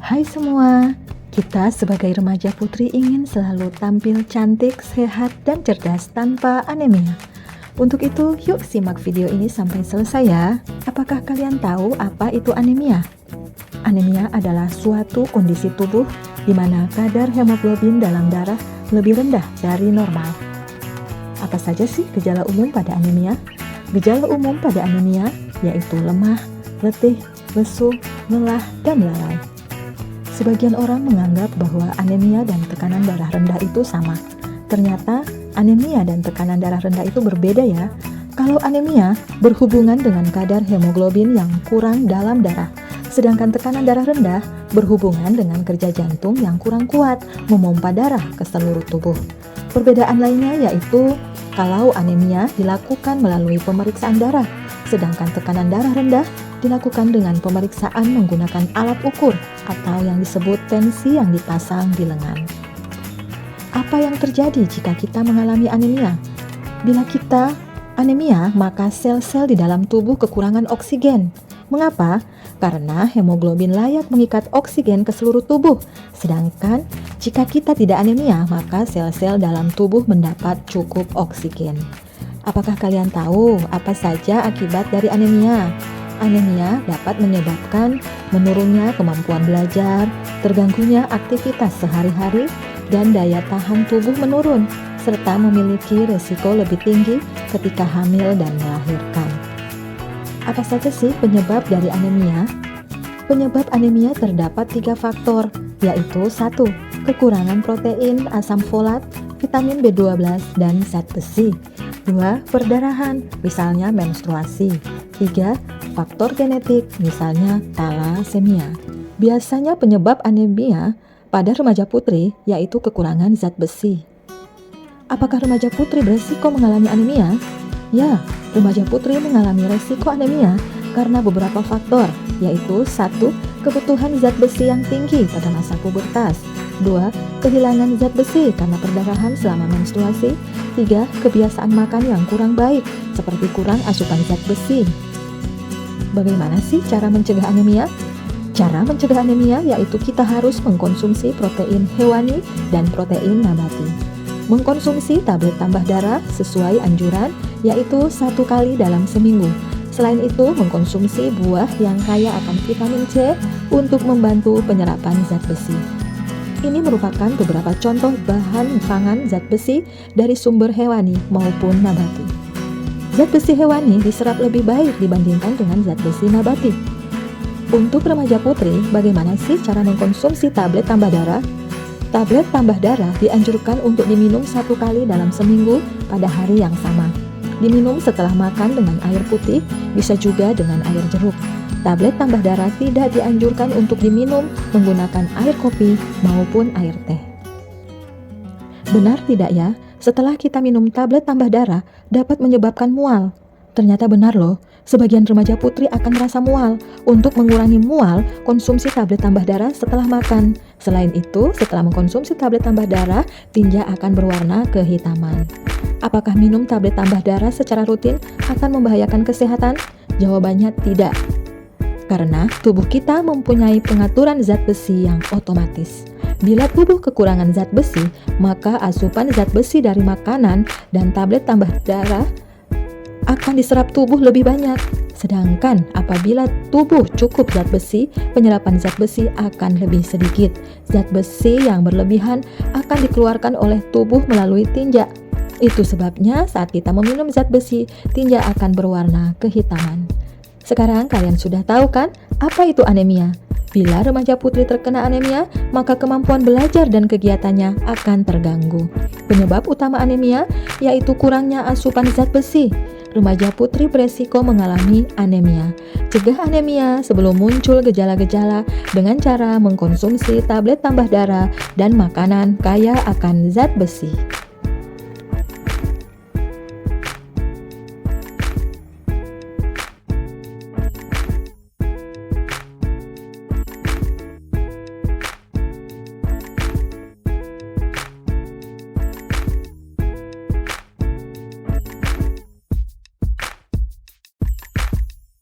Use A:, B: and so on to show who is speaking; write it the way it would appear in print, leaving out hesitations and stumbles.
A: Hai semua, kita sebagai remaja putri ingin selalu tampil cantik, sehat, dan cerdas tanpa anemia. Untuk itu, yuk simak video ini sampai selesai ya. Apakah kalian tahu apa itu anemia? Anemia adalah suatu kondisi tubuh di mana kadar hemoglobin dalam darah lebih rendah dari normal. Apa saja sih gejala umum pada anemia? Gejala umum pada anemia yaitu lemah, letih, lesu, lelah, dan lalai. Sebagian orang menganggap bahwa anemia dan tekanan darah rendah itu sama. Ternyata anemia dan tekanan darah rendah itu berbeda ya. Kalau anemia berhubungan dengan kadar hemoglobin yang kurang dalam darah, sedangkan tekanan darah rendah berhubungan dengan kerja jantung yang kurang kuat memompa darah ke seluruh tubuh. Perbedaan lainnya yaitu kalau anemia dilakukan melalui pemeriksaan darah, sedangkan tekanan darah rendah dilakukan dengan pemeriksaan menggunakan alat ukur atau yang disebut tensi yang dipasang di lengan. Apa yang terjadi jika kita mengalami anemia? Bila kita anemia, maka sel-sel di dalam tubuh kekurangan oksigen. Mengapa? Karena hemoglobin layak mengikat oksigen ke seluruh tubuh. Sedangkan jika kita tidak anemia, maka sel-sel dalam tubuh mendapat cukup oksigen. Apakah kalian tahu apa saja akibat dari anemia? Anemia dapat menyebabkan menurunnya kemampuan belajar, terganggunya aktivitas sehari-hari, dan daya tahan tubuh menurun, serta memiliki risiko lebih tinggi ketika hamil dan melahirkan. Apa saja sih penyebab dari anemia? Penyebab anemia terdapat 3 faktor, yaitu 1. Kekurangan protein, asam folat, vitamin B12, dan zat besi. 2. Perdarahan, misalnya menstruasi. 3. Faktor genetik, misalnya thalassemia. Biasanya penyebab anemia pada remaja putri yaitu kekurangan zat besi. Apakah remaja putri beresiko mengalami anemia? Ya, remaja putri mengalami resiko anemia karena beberapa faktor, yaitu 1. Kebutuhan zat besi yang tinggi pada masa pubertas. 2. Kehilangan zat besi karena perdarahan selama menstruasi. 3. Kebiasaan makan yang kurang baik, seperti kurang asupan zat besi. Bagaimana sih cara mencegah anemia? Cara mencegah anemia yaitu kita harus mengkonsumsi protein hewani dan protein nabati. Mengkonsumsi tablet tambah darah sesuai anjuran, yaitu 1 kali dalam seminggu. Selain itu, mengkonsumsi buah yang kaya akan vitamin C untuk membantu penyerapan zat besi. Ini merupakan beberapa contoh bahan pangan zat besi dari sumber hewani maupun nabati. Zat besi hewani diserap lebih baik dibandingkan dengan zat besi nabati. Untuk remaja putri, bagaimana sih cara mengkonsumsi tablet tambah darah? Tablet tambah darah dianjurkan untuk diminum 1 kali dalam seminggu pada hari yang sama. Diminum setelah makan dengan air putih, bisa juga dengan air jeruk. Tablet tambah darah tidak dianjurkan untuk diminum menggunakan air kopi maupun air teh. Benar tidak ya? Setelah kita minum tablet tambah darah dapat menyebabkan mual. Ternyata benar loh, sebagian remaja putri akan merasa mual. Untuk mengurangi mual, konsumsi tablet tambah darah setelah makan. Selain itu, setelah mengkonsumsi tablet tambah darah, tinja akan berwarna kehitaman. Apakah minum tablet tambah darah secara rutin akan membahayakan kesehatan? Jawabannya tidak. Karena tubuh kita mempunyai pengaturan zat besi yang otomatis. Bila tubuh kekurangan zat besi, maka asupan zat besi dari makanan dan tablet tambah darah akan diserap tubuh lebih banyak. Sedangkan apabila tubuh cukup zat besi, penyerapan zat besi akan lebih sedikit. Zat besi yang berlebihan akan dikeluarkan oleh tubuh melalui tinja. Itu sebabnya saat kita meminum zat besi, tinja akan berwarna kehitaman. Sekarang kalian sudah tahu kan apa itu anemia? Bila remaja putri terkena anemia, maka kemampuan belajar dan kegiatannya akan terganggu. Penyebab utama anemia yaitu kurangnya asupan zat besi. Remaja putri beresiko mengalami anemia. Cegah anemia sebelum muncul gejala-gejala dengan cara mengkonsumsi tablet tambah darah dan makanan kaya akan zat besi.